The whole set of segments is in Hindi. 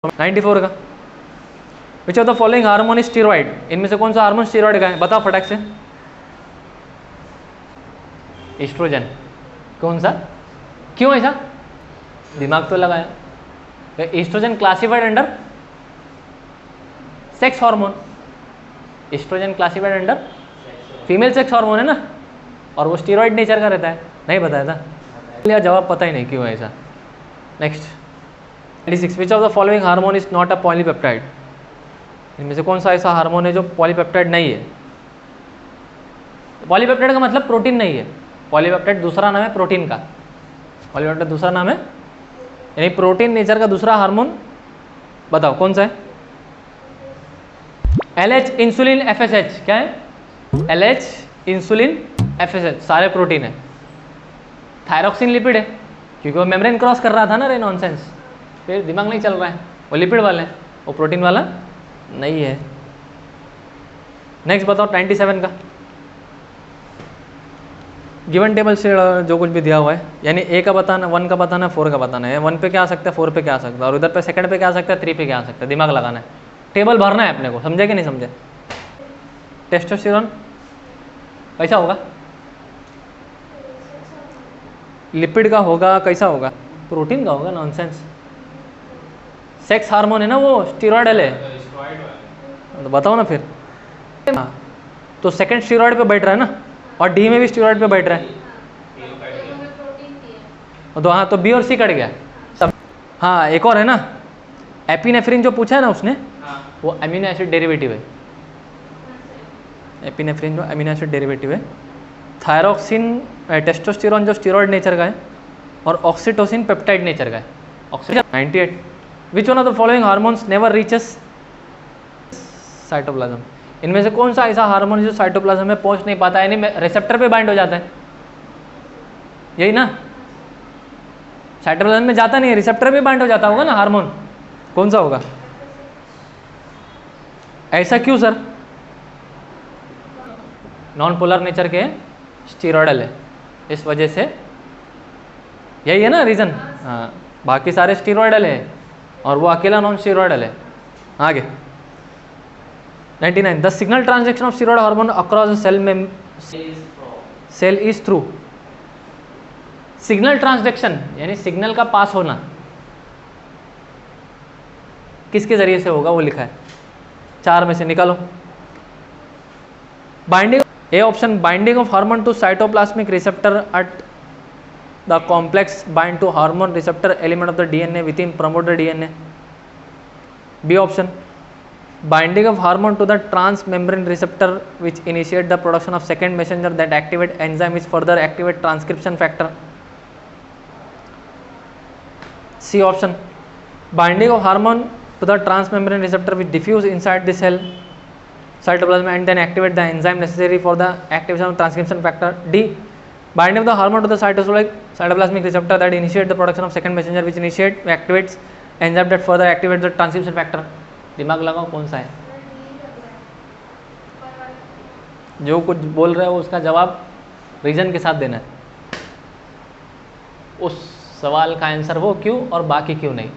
94 का which of the following hormone is steroid, इनमें से कौन सा हार्मोन स्टीरॉइड का है, बताओ फटाक से। एस्ट्रोजन। कौन सा, क्यों ऐसा, दिमाग तो लगाया। Estrogen classified under sex hormone, estrogen classified under female sex hormone है ना, और वो स्टीरॉइड नेचर का रहता है, नहीं बताया था, इसलिए जवाब पता ही नहीं क्यों है ऐसा। Next 96 which of the following hormone is not a polypeptide, इनमें से कौन सा ऐसा हार्मोन है जो पॉलीपेप्टाइड नहीं है। पॉलीपेप्टाइड का मतलब प्रोटीन नहीं है, पॉलीपेप्टाइड दूसरा नाम है प्रोटीन का, पॉलीपेप्टाइड दूसरा नाम है, यानी प्रोटीन नेचर का दूसरा हार्मोन बताओ कौन सा है। LH इंसुलिन FSH, क्या है, LH इंसुलिन FSH सारे प्रोटीन है। थायरोक्सिन लिपिड है, क्योंकि वो मेम्ब्रेन क्रॉस कर रहा था ना, रे नॉनसेंस, फिर दिमाग नहीं चल रहा है, वो लिपिड वाले हैं, वो प्रोटीन वाला नहीं है। नेक्स्ट बताओ 97 का, गिवन टेबल से जो कुछ भी दिया हुआ है, यानी A का बताना, 1 का बताना, 4 का बताना है। 1 पे क्या आ सकता है, 4 पे क्या आ सकता है, और उधर पे सेकंड पे क्या आ सकता है, 3 पे क्या आ सकता है, दिमाग लगाना है, टेबल भरना है अपने को, समझे कि नहीं समझे। टेस्टोस्टेरोन कैसा होगा, लिपिड का होगा, कैसा होगा, प्रोटीन का होगा, नॉनसेंस, सेक्स हार्मोन है ना वो, स्टीरॉयडल है, तो बताओ ना फिर। हाँ, तो सेकंड स्टीरॉयड पे बैठ रहा है ना, और डी में भी स्टीरॉयड पे बैठ रहा है, तो हाँ, तो बी और सी कट गया सब। हाँ, एक और है ना, एपिनेफ्रिन जो पूछा है ना उसने, वो अमीनो एसिड डेरिवेटिव है, एपिनेफ्रिन जो अमीनो एसिड डेरिवेटिव है। थायरोक्सिन, टेस्टोस्टेरोन जो स्टीरॉयड नेचर का है, और ऑक्सीटोसिन पेप्टाइड नेचर का है। Oxygen 98 which one of the following hormones never reaches cytoplasm, इनमें से कौन सा ऐसा हार्मोन जो साइटोप्लाज्म में पहुंच नहीं पाता, यानी रिसेप्टर पे बाइंड हो जाता है, यही ना, साइटोप्लाज्म में जाता नहीं है, रिसेप्टर पे बाइंड हो जाता होगा ना हार्मोन, कौन सा होगा, ऐसा क्यों सर, नॉन पोलर नेचर के स्टीरॉयडल है, इस वजह से, यही है ना रीजन। हाँ, बाकी सारे स्टीरॉयडल है और वो अकेला नॉन स्टीरॉयडल है। आगे 99 the signal transaction of steroid hormone across cell में cell is through, signal transduction यानी सिग्नल का पास होना किसके जरिए से होगा, वो लिखा है, 4 में से निकालो। Binding, A option binding of hormone to cytoplasmic receptor at the complex bind to hormone receptor element of the DNA with in promoter DNA। B option binding of hormone to the transmembrane receptor which initiate the production of second messenger that activate enzyme which further activate transcription factor। C option binding of hormone to the transmembrane receptor which diffuse inside the cell cytoplasm and then activate the enzyme necessary for the activation of transcription factor। D binding of the hormone to the cytoplasmic receptor that initiate the production of second messenger which initiate activates enzyme that further activate the transcription factor। दिमाग लगाओ कौन सा है, जो कुछ बोल रहे हो उसका जवाब रीजन के साथ देना है, उस सवाल का आंसर वो क्यों और बाकी क्यों नहीं,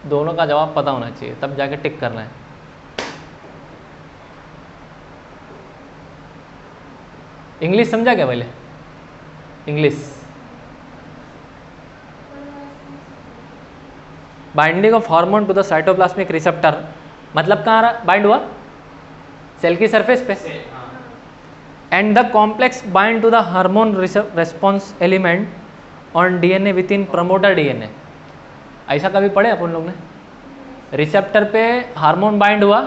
दोनों का जवाब पता होना चाहिए, तब जाके टिक करना है। इंग्लिश समझा क्या पहले, English binding of hormone to the cytoplasmic receptor मतलब कहाँ बाइंड हुआ, सेल की सरफेस पे, and the complex bind to the hormone response element on DNA with in promoter DNA। ऐसा कभी पढ़े अपन लोग ने, रिसेप्टर पे हार्मोन बाइंड हुआ,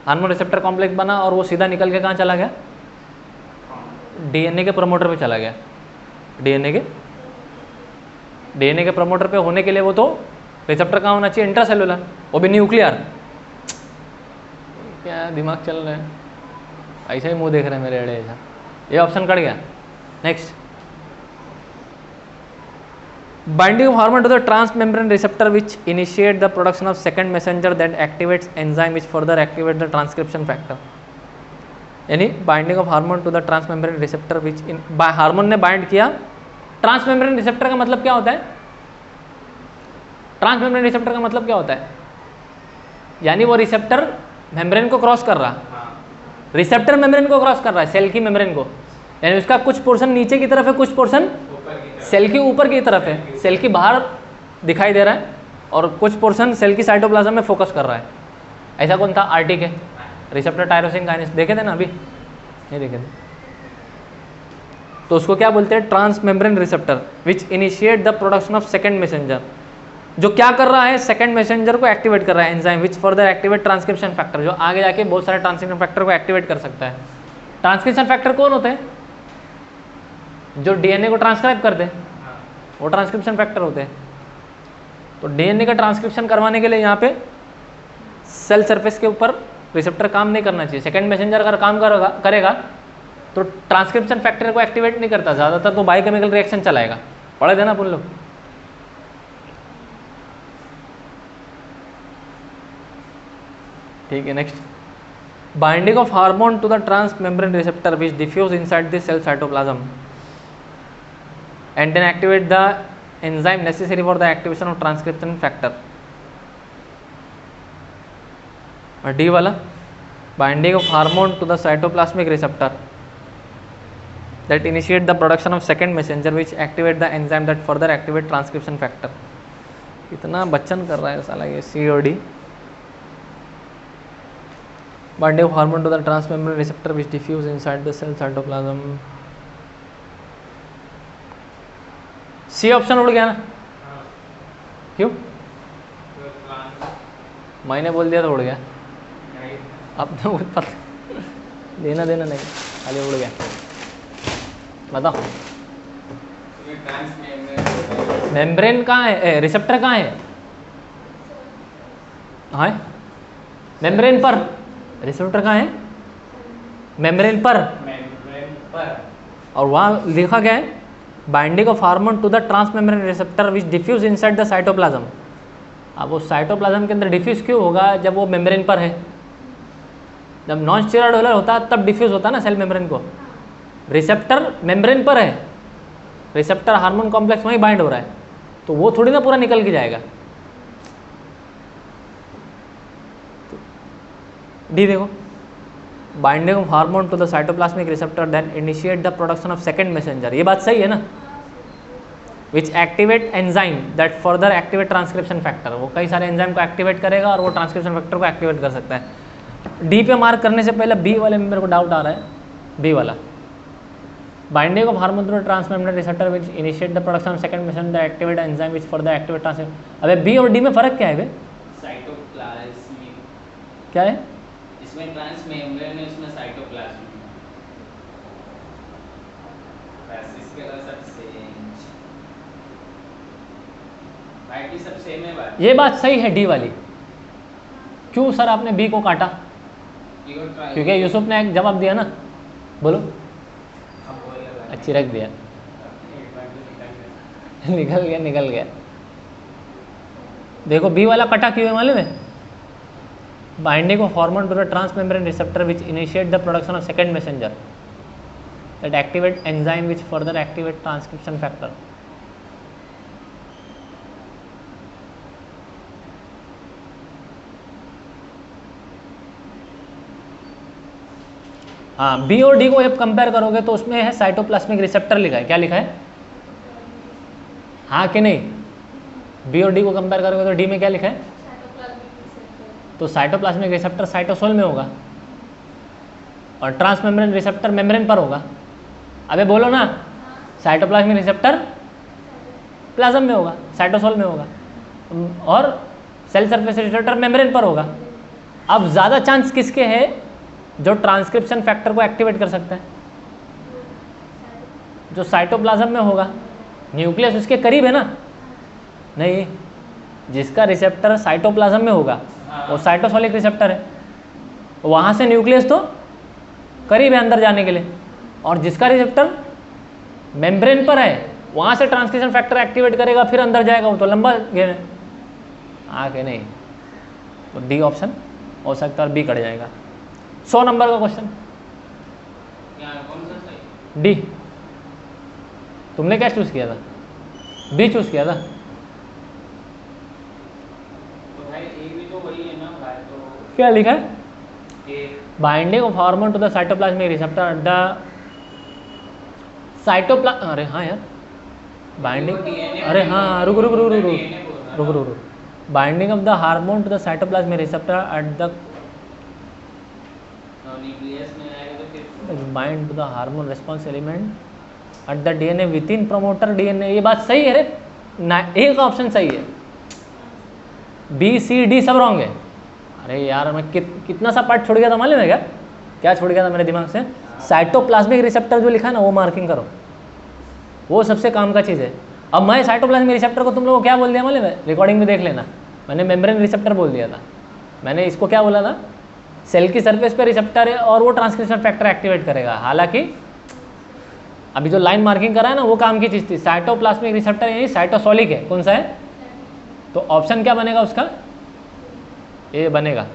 हार्मोन रिसेप्टर कॉम्प्लेक्स बना और वो सीधा निकल के कहाँ चला गया, DNA के प्रमोटर पे चला गया। DNA के प्रमोटर पे होने के लिए वो तो रिसेप्टर कहाँ होना चाहिए, इंट्रासेलुलर, वो भी न्यूक्लियर। क्या दिमाग चल रहा है, ऐसा ही मुंह देख रहे हैं मेरे अड़े, ऐसा, ये ऑप्शन कट गया। Next binding of hormone to the transmembrane receptor which initiate the production of second messenger that activates enzyme which further activate the transcription factor. यानी binding of hormone to the transmembrane receptor which hormone ने बाइंड किया, ट्रांसमेम्ब्रेन रिसेप्टर का मतलब क्या होता है, ट्रांसमेम्ब्रेन रिसेप्टर का मतलब क्या होता है, यानी वो रिसेप्टर मेम्ब्रेन को क्रॉस कर रहा, रिसेप्टर मेम्ब्रेन को क्रॉस कर रहा है, सेल की मेम्ब्रेन को, यानी उसका कुछ पोर्शन नीचे की तरफ है, कुछ पोर्शन सेल की ऊपर की तरफ है, सेल की बाहर दिखाई दे रहा है और कुछ पोर्शन सेल की साइटोप्लाज्म में फोकस कर रहा है। ऐसा कौन था? आरटीके, रिसेप्टर टायरोसिन काइनेस, देखे थे ना अभी? नहीं देखे थे। तो उसको क्या बोलते हैं? Trans membrane receptor which initiate the production of second messenger, जो क्या कर रहा है? सेकंड मैसेंजर को एक्टिवेट कर रहा है, enzyme which further activate transcription factor, जो आगे जाके बहुत सारे ट्रांसक्रिप्शन फैक्टर को एक्टिवेट कर सकता है। ट्रांसक्रिप्शन फैक्टर कौन होते हैं? जो डीएनए को ट्रांसक्राइब करते हैं, वो ट्रांसक्रिप्शन फैक्टर होते हैं। तो डीएनए का ट्रांसक्रिप्शन करवाने के लिए यहाँ पे सेल सरफेस के ऊपर रिसेप्टर काम नहीं करना चाहिए। सेकंड मैसेंजर अगर काम करेगा तो ट्रांसक्रिप्शन फैक्टर को एक्टिवेट नहीं करता, ज़्यादातर तो बायोकेमिकल रिएक्शन चलाएगा। पढ़े थे ना अपन लोग? ठीक है, next, binding of hormone to the trans membrane receptor which diffuse inside the cell cytoplasm and then activate the enzyme necessary for the activation of transcription factor. और D वाला, binding of hormone to the cytoplasmic receptor that initiate the production of second messenger which activate the enzyme that further activate transcription factor. इतना बच्चन कर रहा है साला ये C और D. Binding of hormone to the transmembrane receptor which diffuse inside the cell cytoplasm. C option उड़ गया ना? क्यों? मैंने बोल दिया तो उड़ गया। अब तो कुछ पता देना देना नहीं, खाली उड़ गया। बताओ मेम्ब्रेन कहाँ है? रिसेप्टर कहाँ है? हाँ, मेम्ब्रेन पर। रिसेप्टर कहाँ है? मेम्ब्रेन पर। और वहाँ लिखा क्या है? Binding of hormone to the transmembrane receptor which diffuse inside the cytoplasm. अब वो साइटोप्लाज्म के अंदर डिफ्यूज क्यों होगा? जब वो मेम्ब्रेन पर है। जब नॉन स्टेरॉयडल होता है तब डिफ्यूज होता है ना सेल मेम्ब्रेन को। रिसेप्टर मेम्ब्रेन पर है, रिसेप्टर हार्मोन कॉम्प्लेक्स वहीं बाइंड हो रहा है, तो वो थोड़ी ना पूरा निकल के जाएगा। डी देखो, binding of hormone to the cytoplasmic receptor then initiate the production of second messenger. ये बात सही है ना? Which activate enzyme that further activate transcription factor. वो कई सारे एंजाइम को एक्टिवेट करेगा और वो ट्रांसक्रिप्शन फैक्टर को एक्टिवेट कर सकता है। डी पे मार्क करने से पहले बी वाले में मेरे को डाउट आ रहा है। बी वाला, binding of hormone to the transmembrane receptor which initiate the production of second messenger that activate enzyme which further activate transcription. अबे बी और डी में फर्क क्या है बे? साइटोप्लाज्मिक क्या है? इसमें ट्रांसमेम्ब्रेन है, इसमें साइटोप्लाज्म। बस इसके अलावा सब सेम, बाकी सब सेम है बात। ये बात सही है डी वाली। क्यों सर आपने बी को काटा? क्योंकि यूसुफ ने एक जवाब दिया ना, बोलो। अच्छी रख दिया। निकल गया। देखो बी वाला कटा क्यों है मालूम है? Binding of hormone to the transmembrane receptor which initiate the production of second messenger that activate enzyme which further activate transcription factor. हाँ, बी और डी को जब कंपेयर करोगे तो उसमें है साइटोप्लाज्मिक रिसेप्टर लिखा है। क्या लिखा है? हाँ कि नहीं? बी और डी को कंपेयर करोगे तो डी में क्या लिखा है? तो साइटोप्लाज्मिक रिसेप्टर साइटोसोल में होगा और ट्रांसमेम्ब्रेन रिसेप्टर मेम्ब्रेन पर होगा। अबे बोलो ना, साइटोप्लाज्मिक रिसेप्टर प्लाज्म में होगा, साइटोसोल में होगा, और सेल सरफेस रिसेप्टर मेम्ब्रेन पर होगा। अब ज़्यादा चांस किसके है जो ट्रांसक्रिप्शन फैक्टर को एक्टिवेट कर सकता है? जो साइटोप्लाज्म में होगा। न्यूक्लियस उसके करीब है ना? नहीं, जिसका रिसेप्टर साइटोप्लाज्म में होगा वो साइटोसोलिक रिसेप्टर है, वहाँ से न्यूक्लियस तो करीब है अंदर जाने के लिए, और जिसका रिसेप्टर मेम्ब्रेन पर है वहाँ से ट्रांसक्रिप्शन फैक्टर एक्टिवेट करेगा फिर अंदर जाएगा, वो तो लंबा गेम है। आगे नहीं, तो डी ऑप्शन हो सकता है और बी कट जाएगा। 100 नंबर का क्वेश्चन। डी। तुमने क्या चूज किया था? बी चूज किया था। तो भाई ए भी तो वही है ना भाई, तो क्या लिखा है? ये binding of hormone to the cytoplasmic receptor at the cytoplasm, अरे हाँ यार बाइंडिंग, अरे हाँ रुक रुक रुक रुक रुक रुक रुक, binding of the hormone to the cytoplasmic receptor at the nucleus में आएगा तो फिर bind to the hormone response element at the DNA with in promoter DNA. ये बात सही है रे, एक ऑप्शन सही है, बी सी डी सब रॉन्ग है। अरे यार मैं कितना सा पार्ट छोड़ गया था मालूम है क्या? क्या छोड़ गया था मेरे दिमाग से? साइटोप्लाज्मिक रिसेप्टर जो लिखा है ना वो मार्किंग करो, वो सबसे काम का चीज़ है। अब मैं साइटोप्लाज्मिक रिसेप्टर को तुम लोगों को क्या बोल दिया मालूम है? रिकॉर्डिंग में देख लेना, मैंने मेम्ब्रेन रिसेप्टर बोल दिया था। मैंने इसको क्या बोला था? सेल की सरफेस पे रिसेप्टर है और वो ट्रांसक्रिप्शन फैक्टर एक्टिवेट करेगा। हालांकि अभी जो लाइन मार्किंग करा है ना वो काम की चीज़ थी। साइटोप्लाज्मिक रिसेप्टर यानी साइटोसोलिक है, कौन सा है? तो ऑप्शन क्या बनेगा उसका? ए बनेगा।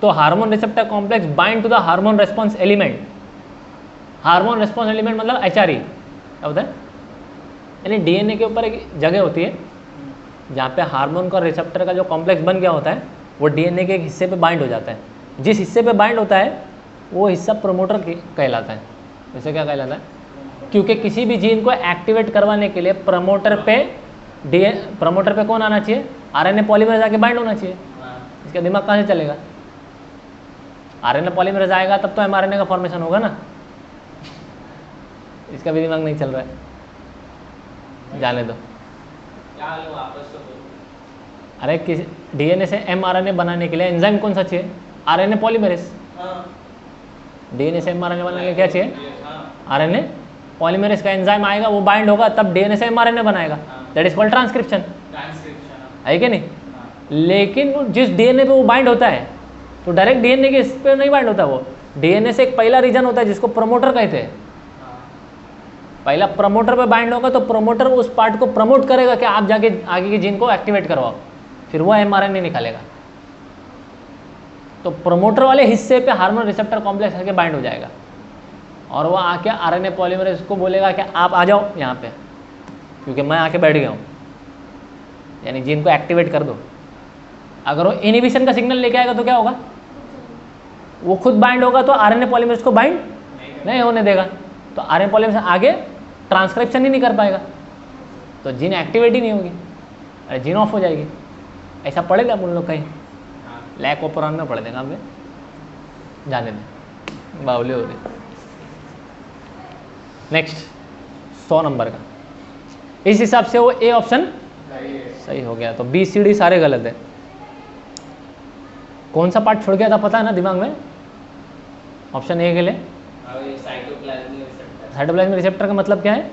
तो hormone receptor complex bind to the hormone response element. Hormone response element मतलब एचआरई क्या होता है? यानी डीएनए के ऊपर एक जगह होती है जहाँ पे हार्मोन का रिसेप्टर का जो कॉम्प्लेक्स बन गया होता है वो डीएनए के एक हिस्से पे बाइंड हो जाता है। जिस हिस्से पे बाइंड होता है वो हिस्सा प्रमोटर कहलाता है। वैसे क्या कहलाता है? क्योंकि किसी भी जीन को एक्टिवेट करवाने के लिए प्रमोटर पे कौन आना चाहिए? आरएनए पॉलीमरेज आके बाइंड होना चाहिए। इसका दिमाग कहाँ से चलेगा? आरएनए पॉलीमरेज आएगा तब तो एमआरएनए का फॉर्मेशन होगा ना। इसका भी दिमाग नहीं चल रहा है, जाने दो। क्या लो वापस तो बोलो। अरे किसी डीएनए से एमआरएनए बनाने के लिए एंजाइम कौन सा चाहिए? RNA polymerase. हाँ डीएनए से एमआरएनए बनाने के लिए क्या चाहिए? हाँ आरएनए पॉलीमरेज का एंजाइम आएगा, वो बाइंड होगा तब डीएनए से एमआरएनए बनाएगा। That is called transcription, transcription है कि नहीं? हाँ लेकिन जिस डीएनए पे वो बाइंड होता है तो डायरेक्ट डीएनए के इस पे नहीं बाइंड होता। वो डीएनए से एक पहला रीजन होता है जिसको प्रमोटर कहते हैं। पहला प्रमोटर पे बाइंड होगा तो प्रमोटर उस पार्ट को प्रमोट करेगा कि आप जाके आगे के जीन को एक्टिवेट करवाओ, फिर वो एमआरएनए निकालेगा। तो प्रमोटर वाले हिस्से पे हार्मोन रिसेप्टर कॉम्प्लेक्स आके बाइंड हो जाएगा और वो आके आरएनए पॉलीमरेज को बोलेगा कि आप आ जाओ यहाँ पे, क्योंकि मैं आके बैठ गया हूँ, यानी जीन को एक्टिवेट कर दो। अगर वो इनहिबिशन का सिग्नल लेके आएगा तो क्या होगा? वो खुद बाइंड होगा तो आरएनए पॉलीमरेज को बाइंड नहीं होने देगा, तो आरएनए पॉलीमरेज आगे ट्रांसक्रिप्शन ही नहीं कर पाएगा, तो जीन एक्टिवेट ही नहीं होगी, अरे जीन ऑफ हो जाएगी। ऐसा पढ़ेगा हम लोग कहीं लैक ओपरान में पढ़ देगा, हमें जाने दें, बावली हो गई। नेक्स्ट 100 नंबर का, इस हिसाब से वो ए ऑप्शन सही हो गया। तो बी सी डी सारे गलत है। कौन सा पार्ट छोड़ गया था पता है ना दिमाग में? ऑप्शन ए के लिए साइटोप्लाज्मिक रिसेप्टर। साइटोप्लाज्मिक रिसेप्टर का मतलब क्या है?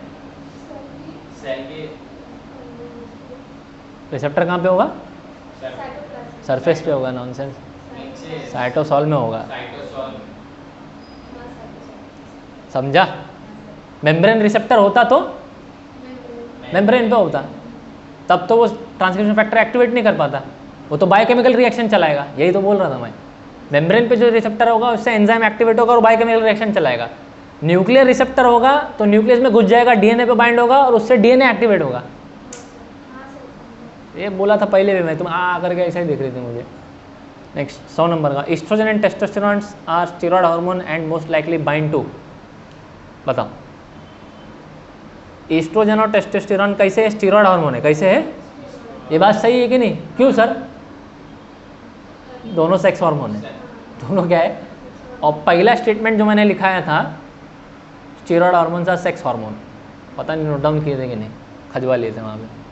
सेल के रिसेप्टर कहाँ पे होगा? सरफेस पे होगा, नॉनसेंस। नीचे साइटोसॉल में होगा, साइटोसॉल। समझा? मेम्ब्रेन रिसेप्टर होता तो मेम्ब्रेन पे होता, तब तो वो ट्रांसक्रिप्शन फैक्टर एक्टिवेट नहीं कर पाता, वो तो बायोकेमिकल रिएक्शन चलाएगा। यही तो बोल रहा था मैं, मेम्ब्रेन पे जो रिसेप्टर होगा उससे एंजाइम एक्टिवेट होगा और बायोकेमिकल रिएक्शन चलाएगा। न्यूक्लियर रिसेप्टर होगा तो न्यूक्लियस में घुस जाएगा, डीएनए पे बाइंड होगा और उससे डीएनए एक्टिवेट होगा। ये बोला था पहले भी मैं, तुम आ करके ऐसा ही देख रही थी मुझे। नेक्स्ट 100 नंबर का, estrogen and testosterone are steroid hormone and most likely bind to. बताओ, एस्ट्रोजन और टेस्टोस्टेरॉन कैसे है? स्टेरॉयड हार्मोन है। कैसे है? ये बात सही है कि नहीं? क्यों सर? दोनों सेक्स हार्मोन है, दोनों क्या है? और पहला स्टेटमेंट जो मैंने लिखाया था स्टेरॉयड हार्मोन सा सेक्स हार्मोन, पता नहीं नोट डाउन किए थे कि नहीं, खजवा लिए थे वहाँ पे।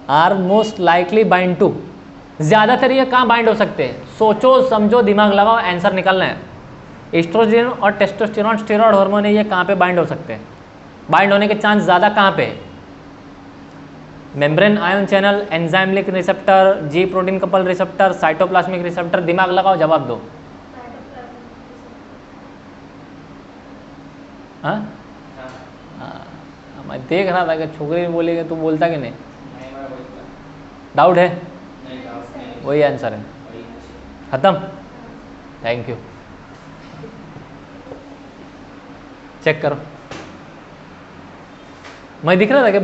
Are most likely bind to, ज़्यादातर ये कहाँ बाइंड हो सकते हैं? सोचो समझो दिमाग लगाओ, आंसर निकालना है। एस्ट्रोजन और टेस्टोस्टेरॉन स्टेरॉयड हार्मोन है, ये कहाँ पे बाइंड हो सकते हैं? बाइंड होने के चांस ज़्यादा कहाँ पे है? Membrane ion channel, enzyme linked receptor, G protein couple receptor, cytoplasmic receptor. दिमाग लगाओ, जवाब दो। हाँ, मैं देख रहा था कि छोकरी बोलेगी तो बोलता कि नहीं? डाउट है? वही आंसर है, खत्म। थैंक यू, चेक करो। मैं दिख रहा था क्या